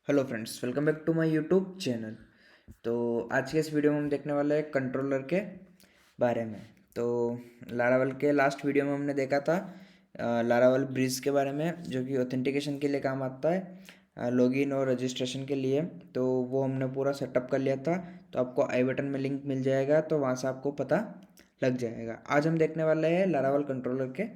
Hello friends, welcome back to my YouTube channel. तो आज के इस वीडियो में हम देखने वाले हैं कंट्रोलर के बारे में। तो लारावल के लास्ट वीडियो में हमने देखा था लारावल ब्रिज के बारे में, जो कि ऑथेंटिकेशन के लिए काम आता है, लॉगिन और रजिस्ट्रेशन के लिए। तो वो हमने पूरा सेटअप कर लिया था। तो आपको आई बटन में लिंक मिल जाएगा, तो वहाँ से आपको पता लग जाएगा। आज हम देखने वाले हैं लारावल कंट्रोलर के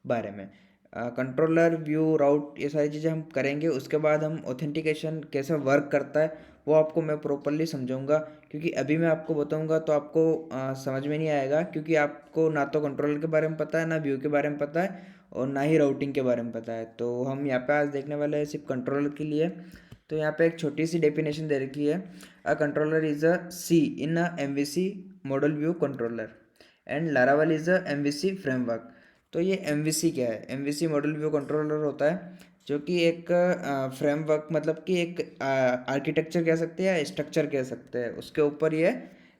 बारे में। कंट्रोलर व्यू राउट ये सारी चीज़ें हम करेंगे। उसके बाद हम ऑथेंटिकेशन कैसे वर्क करता है वो आपको मैं प्रॉपरली समझाऊंगा, क्योंकि अभी मैं आपको बताऊंगा तो आपको समझ में नहीं आएगा, क्योंकि आपको ना तो कंट्रोलर के बारे में पता है, ना व्यू के बारे में पता है, और ना ही राउटिंग के बारे में पता है। तो हम यहाँ पे आज देखने वाले हैं सिर्फ कंट्रोलर के लिए। तो यहाँ पे एक छोटी सी डेफिनेशन दे रखी है। A controller is a C in a MVC model view controller and Laravel is a MVC framework. तो ये MVC क्या है? MVC मॉडल व्यू कंट्रोलर होता है, जो कि एक फ्रेमवर्क, मतलब कि एक आर्किटेक्चर कह सकते हैं या स्ट्रक्चर कह सकते हैं, उसके ऊपर ये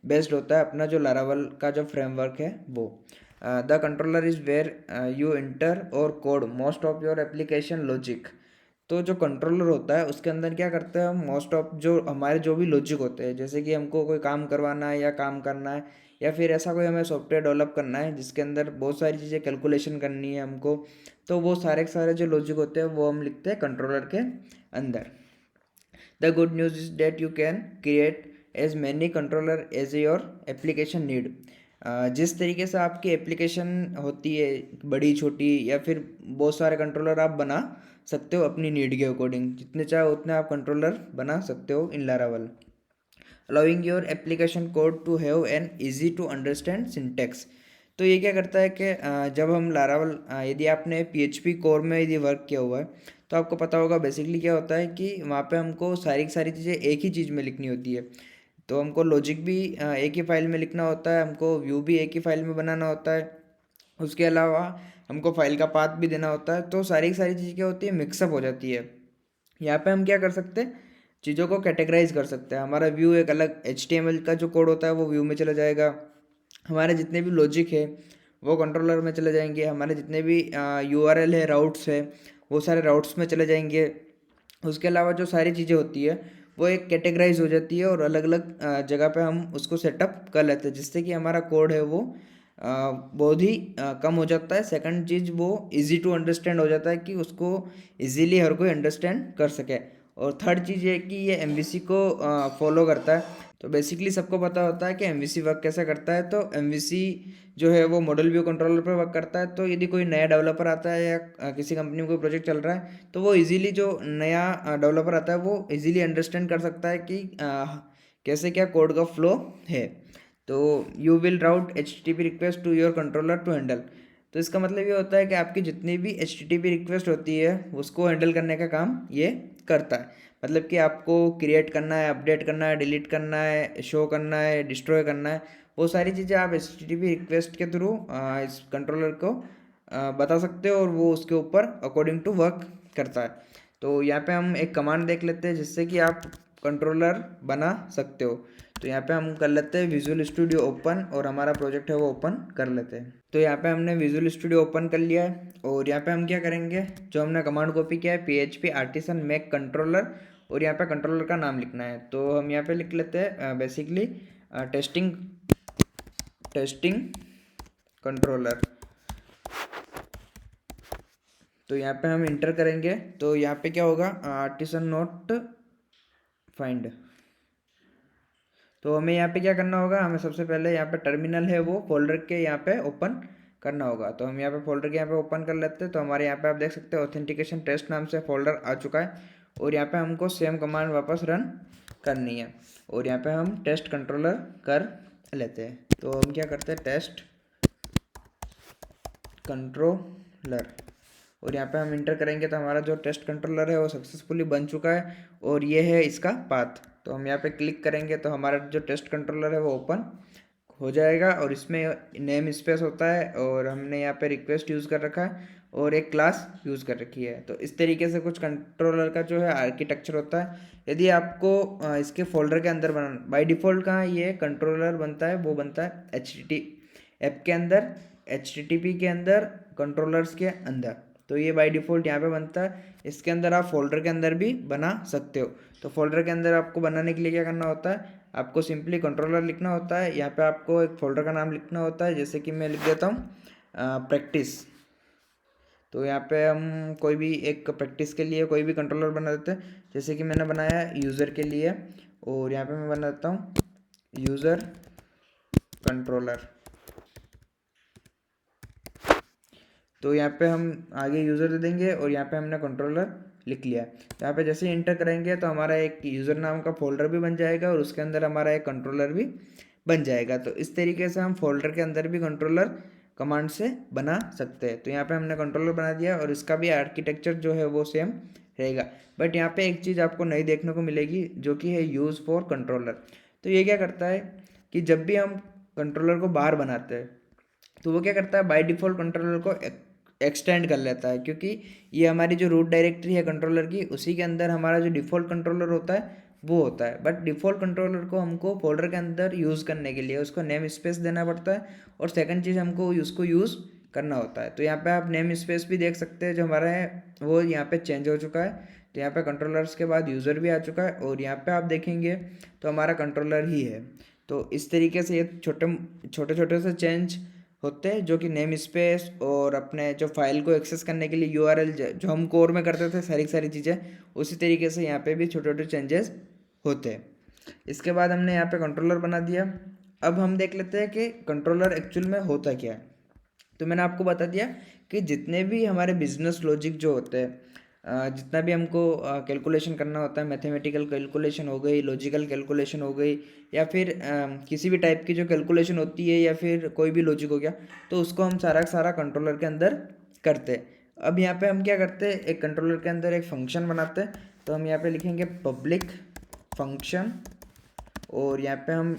बेस्ड होता है। अपना जो लारावल का जो फ्रेमवर्क है वो the controller is where you enter or code most of your application logic. तो जो कंट्रोलर होता है उसके अंदर क्या करते हैं हम, मोस्ट ऑफ जो हमारे जो भी लॉजिक होते हैं, जैसे कि हमको कोई काम करवाना है या काम करना है, या फिर ऐसा कोई हमें सॉफ्टवेयर डेवलप करना है जिसके अंदर बहुत सारी चीज़ें कैलकुलेशन करनी है हमको, तो वो सारे के सारे जो लॉजिक होते हैं वो हम लिखते हैं कंट्रोलर के अंदर। The good news is that you can create as many controller as your application need. जिस तरीके से आपकी एप्लीकेशन होती है, बड़ी छोटी, या फिर बहुत सारे कंट्रोलर आप बना सकते हो अपनी नीड के अकॉर्डिंग। जितने चाहे उतने आप कंट्रोलर बना सकते हो in Laravel, allowing your application code to have an easy to understand syntax. तो ये क्या करता है कि जब हम लारावल, यदि आपने PHP कोर में यदि वर्क किया हुआ है तो आपको पता होगा बेसिकली क्या होता है कि वहाँ पे हमको सारी की सारी चीज़ें एक ही चीज़ में लिखनी होती है। तो हमको लॉजिक भी एक ही फाइल में लिखना होता है, हमको व्यू भी एक ही फाइल में बनाना होता है, उसके अलावा हमको फाइल का पाथ भी देना होता है। तो सारी की सारी चीज़ें क्या होती है, मिक्सअप हो जाती है। यहाँ पे हम क्या कर सकते हैं, चीज़ों को कैटेगराइज कर सकते हैं। हमारा व्यू एक अलग HTML का जो कोड होता है वो व्यू में चला जाएगा, हमारे जितने भी लॉजिक है वो कंट्रोलर में चले जाएंगे, हमारे जितने भी URL है, राउट्स है, वो सारे राउट्स में चले जाएंगे। उसके अलावा जो सारी चीज़ें होती है वो एक कैटेगराइज हो जाती है और अलग अलग जगह पे हम उसको सेटअप कर लेते हैं, जिससे कि हमारा कोड है वो बहुत ही कम हो जाता है। सेकंड चीज़, वो इजी टू अंडरस्टैंड हो जाता है कि उसको इजीली हर कोई अंडरस्टैंड कर सके। और थर्ड चीज़ ये कि ये MVC को फॉलो करता है। तो बेसिकली सबको पता होता है कि MVC वर्क कैसे करता है। तो MVC जो है वो मॉडल व्यू कंट्रोलर पर वर्क करता है। तो यदि कोई नया डेवलपर आता है या किसी कंपनी में कोई प्रोजेक्ट चल रहा है, तो वो इजीली, जो नया डेवलपर आता है वो इजीली अंडरस्टैंड कर सकता है कि कैसे क्या कोड का फ्लो है। तो you will route HTTP request to your controller to handle. तो इसका मतलब ये होता है कि आपकी जितनी भी HTTP रिक्वेस्ट होती है उसको हैंडल करने का काम ये करता है। मतलब कि आपको क्रिएट करना है, अपडेट करना है, डिलीट करना है, शो करना है, डिस्ट्रॉय करना है, वो सारी चीज़ें आप HTTP रिक्वेस्ट के थ्रू इस कंट्रोलर को बता सकते हो, और वो उसके ऊपर अकॉर्डिंग टू वर्क करता है। तो यहाँ पे हम एक कमांड देख लेते हैं जिससे कि आप कंट्रोलर बना सकते हो। तो यहाँ पे हम कर लेते हैं विजुअल स्टूडियो ओपन, और हमारा प्रोजेक्ट है वो ओपन कर लेते हैं। तो यहाँ पे हमने विजुअल स्टूडियो ओपन कर लिया है, और यहाँ पे हम क्या करेंगे, जो हमने कमांड कॉपी किया है PHP आर्टिसन मेक कंट्रोलर, और यहाँ पे कंट्रोलर का नाम लिखना है। तो हम यहाँ पे लिख लेते हैं बेसिकली टेस्टिंग टेस्टिंग कंट्रोलर। तो यहाँ पे हम इंटर करेंगे, तो यहाँ पे क्या होगा, आर्टिसन नोट फाइंड। तो हमें यहाँ पे क्या करना होगा, हमें सबसे पहले यहाँ पे टर्मिनल है वो फोल्डर के यहाँ पे ओपन करना होगा। तो हम यहाँ पे फोल्डर के यहाँ पे ओपन कर लेते हैं। तो हमारे यहाँ पे आप देख सकते हैं ऑथेंटिकेशन टेस्ट नाम से फोल्डर आ चुका है, और यहाँ पे हमको सेम कमांड वापस रन करनी है, और यहाँ पे हम टेस्ट कंट्रोलर कर लेते हैं। तो हम क्या करते हैं, टेस्ट कंट्रोलर, और यहाँ पे हम इंटर करेंगे तो हमारा जो टेस्ट कंट्रोलर है वो सक्सेसफुली बन चुका है, और ये है इसका पाथ। तो हम यहाँ पे क्लिक करेंगे तो हमारा जो टेस्ट कंट्रोलर है वो ओपन हो जाएगा, और इसमें नेम स्पेस होता है, और हमने यहाँ पे रिक्वेस्ट यूज़ कर रखा है, और एक क्लास यूज़ कर रखी है। तो इस तरीके से कुछ कंट्रोलर का जो है आर्किटेक्चर होता है। यदि आपको इसके फोल्डर के अंदर बनाना, बाय डिफ़ॉल्ट कहाँ ये कंट्रोलर बनता है, वो बनता है HTTP ऐप के अंदर, HTTP के अंदर, कंट्रोलर्स के अंदर। तो ये बाय डिफ़ॉल्ट यहाँ पे बनता है। इसके अंदर आप फोल्डर के अंदर भी बना सकते हो। तो फोल्डर के अंदर आपको बनाने के लिए क्या करना होता है, आपको सिंपली कंट्रोलर लिखना होता है। यहाँ पे आपको एक फोल्डर का नाम लिखना होता है, जैसे कि मैं लिख देता हूँ प्रैक्टिस। तो यहाँ पे हम कोई भी एक प्रैक्टिस के लिए कोई भी कंट्रोलर बना देते हैं, जैसे कि मैंने बनाया यूज़र के लिए, और यहाँ पे मैं बना देता हूँ यूज़र कंट्रोलर। तो यहाँ पे हम आगे यूज़र दे देंगे और यहाँ पे हमने कंट्रोलर लिख लिया। यहाँ पे जैसे ही इंटर करेंगे तो हमारा एक यूज़र नाम का फोल्डर भी बन जाएगा और उसके अंदर हमारा एक कंट्रोलर भी बन जाएगा। तो इस तरीके से हम फोल्डर के अंदर भी कंट्रोलर कमांड से बना सकते हैं। तो यहाँ पे हमने कंट्रोलर बना दिया और इसका भी आर्किटेक्चर जो है वो सेम रहेगा। बट यहाँ पे एक चीज़ आपको नई देखने को मिलेगी, जो कि है यूज़ फॉर कंट्रोलर। तो ये क्या करता है कि जब भी हम कंट्रोलर को बाहर बनाते हैं तो वो क्या करता है, बाय डिफ़ॉल्ट कंट्रोलर को एक्सटेंड कर लेता है, क्योंकि ये हमारी जो रूट डायरेक्टरी है कंट्रोलर की, उसी के अंदर हमारा जो डिफ़ॉल्ट कंट्रोलर होता है वो होता है। बट डिफ़ॉल्ट कंट्रोलर को हमको फोल्डर के अंदर यूज़ करने के लिए उसको नेम स्पेस देना पड़ता है, और सेकंड चीज़ हमको उसको यूज़ करना होता है। तो यहाँ पे आप नेम स्पेस भी देख सकते हैं, जो हमारा है वो यहाँ पे चेंज हो चुका है। तो यहाँ पे कंट्रोलर्स के बाद यूज़र भी आ चुका है, और यहाँ पे आप देखेंगे तो हमारा कंट्रोलर ही है। तो इस तरीके से ये छोटे छोटे छोटे से चेंज होते हैं, जो कि नेम स्पेस और अपने जो फाइल को एक्सेस करने के लिए यूआरएल जो हम कोर में करते थे सारी चीज़ें, उसी तरीके से यहाँ पे भी छोटे छोटे चेंजेस होते हैं। इसके बाद हमने यहाँ पे कंट्रोलर बना दिया। अब हम देख लेते हैं कि कंट्रोलर एक्चुअल में होता क्या है। तो मैंने आपको बता दिया कि जितने भी हमारे बिजनेस लॉजिक जो होते हैं, जितना भी हमको कैलकुलेशन करना होता है, मैथमेटिकल कैलकुलेशन हो गई, लॉजिकल कैलकुलेशन हो गई, या फिर किसी भी टाइप की जो कैलकुलेशन होती है, या फिर कोई भी लॉजिक हो गया, तो उसको हम सारा का सारा कंट्रोलर के अंदर करते हैं। अब यहाँ पे हम क्या करते हैं, एक कंट्रोलर के अंदर एक फंक्शन बनाते हैं। तो हम यहाँ पे लिखेंगे पब्लिक फंक्शन, और यहाँ पे हम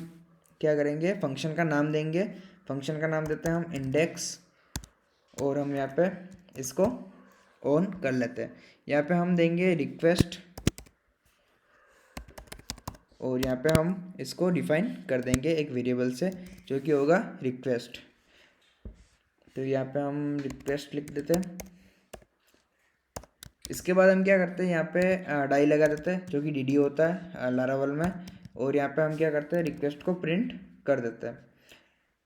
क्या करेंगे, फंक्शन का नाम देंगे। फंक्शन का नाम देते हैं हम इंडेक्स, और हम यहाँ पे इसको ऑन कर लेते हैं। यहाँ पे हम देंगे रिक्वेस्ट, और यहाँ पे हम इसको डिफाइन कर देंगे एक वेरिएबल से, जो कि होगा रिक्वेस्ट। तो यहाँ पे हम रिक्वेस्ट लिख देते हैं। इसके बाद हम क्या करते हैं, यहाँ पे डाई लगा देते हैं, जो कि डी होता है लारावल में, और यहाँ पे हम क्या करते हैं, रिक्वेस्ट को प्रिंट कर देते हैं।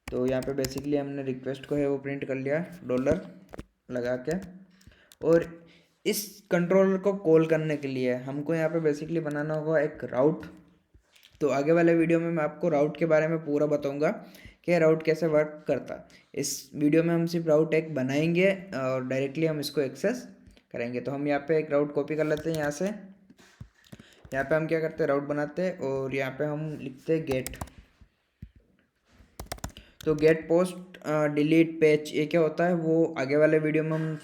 तो यहाँ पे बेसिकली हमने रिक्वेस्ट को है वो प्रिंट कर लिया डॉलर लगा के। और इस कंट्रोलर को कॉल करने के लिए हमको यहाँ पे बेसिकली बनाना होगा एक राउट। तो आगे वाले वीडियो में मैं आपको राउट के बारे में पूरा बताऊंगा कि राउट कैसे वर्क करता है। इस वीडियो में हम सिर्फ राउट एक बनाएंगे और डायरेक्टली हम इसको एक्सेस करेंगे। तो हम यहाँ पे एक राउट कॉपी कर लेते हैं यहाँ से। यहाँ पे हम क्या करते हैं, राउट बनाते हैं, और यहाँ पे हम लिखते हैं गेट। तो गेट पोस्ट डिलीट पेज, ये क्या होता है वो आगे वाले वीडियो में हम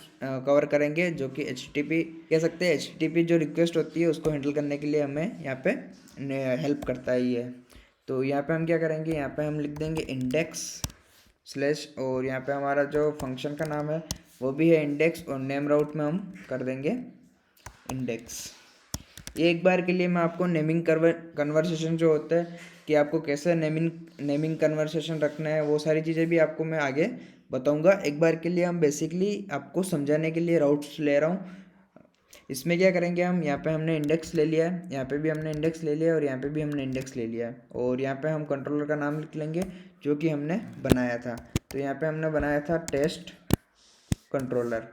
कवर करेंगे, जो कि HTTP कह सकते हैं। HTTP जो रिक्वेस्ट होती है उसको हैंडल करने के लिए हमें यहाँ पे हेल्प करता है ये। तो यहाँ पे हम क्या करेंगे, यहाँ पे हम लिख देंगे इंडेक्स स्लैश, और यहाँ पे हमारा जो फंक्शन का नाम है वो भी है इंडेक्स, और नेम राउट में हम कर देंगे इंडेक्स। ये एक बार के लिए मैं आपको नेमिंग कन्वर्सेशन जो होता है कि आपको कैसे नेमिंग कन्वर्सेशन रखना है, वो सारी चीज़ें भी आपको मैं आगे बताऊंगा। एक बार के लिए हम बेसिकली आपको समझाने के लिए राउट्स ले रहा हूँ। इसमें क्या करेंगे हम, यहाँ पे हमने इंडेक्स ले लिया है, यहाँ पे भी हमने इंडेक्स ले लिया है, और यहाँ पे भी हमने इंडेक्स ले लिया है, और यहाँ पे हम कंट्रोलर का नाम लिख लेंगे जो कि हमने बनाया था। तो यहाँ पे हमने बनाया था टेस्ट कंट्रोलर,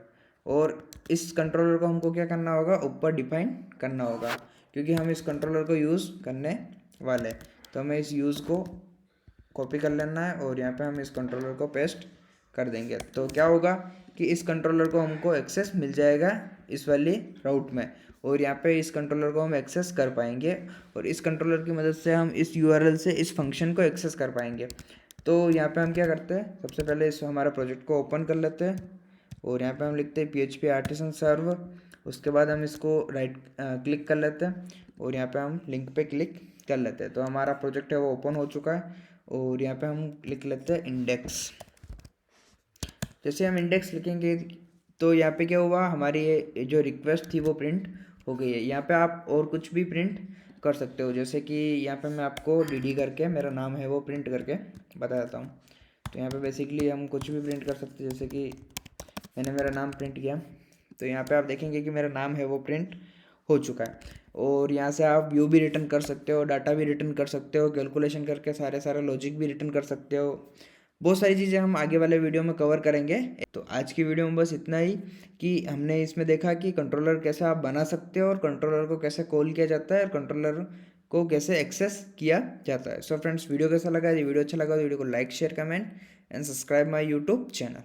और इस कंट्रोलर को हमको क्या करना होगा, ऊपर डिफाइन करना होगा, क्योंकि हम इस कंट्रोलर को यूज़ करने वाले। तो हमें इस यूज़ को कॉपी कर लेना है, और यहाँ पे हम इस कंट्रोलर को पेस्ट कर देंगे। तो क्या होगा कि इस कंट्रोलर को हमको एक्सेस मिल जाएगा इस वाली राउट में, और यहाँ पे इस कंट्रोलर को हम एक्सेस कर पाएंगे, और इस कंट्रोलर की मदद से हम इस URL से इस फंक्शन को एक्सेस कर पाएंगे। तो यहाँ पे हम क्या करते हैं, सबसे पहले इस हमारा प्रोजेक्ट को ओपन कर लेते हैं, और यहाँ पे हम लिखते हैं PHP आर्टिसन सर्व। उसके बाद हम इसको राइट क्लिक कर लेते हैं, और यहाँ पे हम लिंक पे क्लिक कर लेते हैं। तो हमारा प्रोजेक्ट है वो ओपन हो चुका है, और यहाँ पे हम लिख लेते हैं इंडेक्स। जैसे हम इंडेक्स लिखेंगे तो यहाँ पे क्या हुआ, हमारी ये जो रिक्वेस्ट थी वो प्रिंट हो गई है। यहाँ पे आप और कुछ भी प्रिंट कर सकते हो, जैसे कि यहाँ पे मैं आपको DD करके मेरा नाम है वो प्रिंट करके बता देता हूँ। तो यहाँ पे बेसिकली हम कुछ भी प्रिंट कर सकते हैं, जैसे कि मैंने मेरा नाम प्रिंट किया, तो यहाँ पे आप देखेंगे कि मेरा नाम है वो प्रिंट हो चुका है। और यहाँ से आप व्यू भी रिटर्न कर सकते हो, डाटा भी रिटर्न कर सकते हो, कैलकुलेशन करके सारे लॉजिक भी रिटर्न कर सकते हो। बहुत सारी चीज़ें हम आगे वाले वीडियो में कवर करेंगे। तो आज की वीडियो में बस इतना ही कि हमने इसमें देखा कि कंट्रोलर कैसे आप बना सकते हो और कंट्रोलर को कैसे कॉल किया जाता है और कंट्रोलर को कैसे एक्सेस किया जाता है। सो फ्रेंड्स, वीडियो कैसा लगा? यदि वीडियो अच्छा लगा तो वीडियो को like share comment and subscribe my YouTube channel.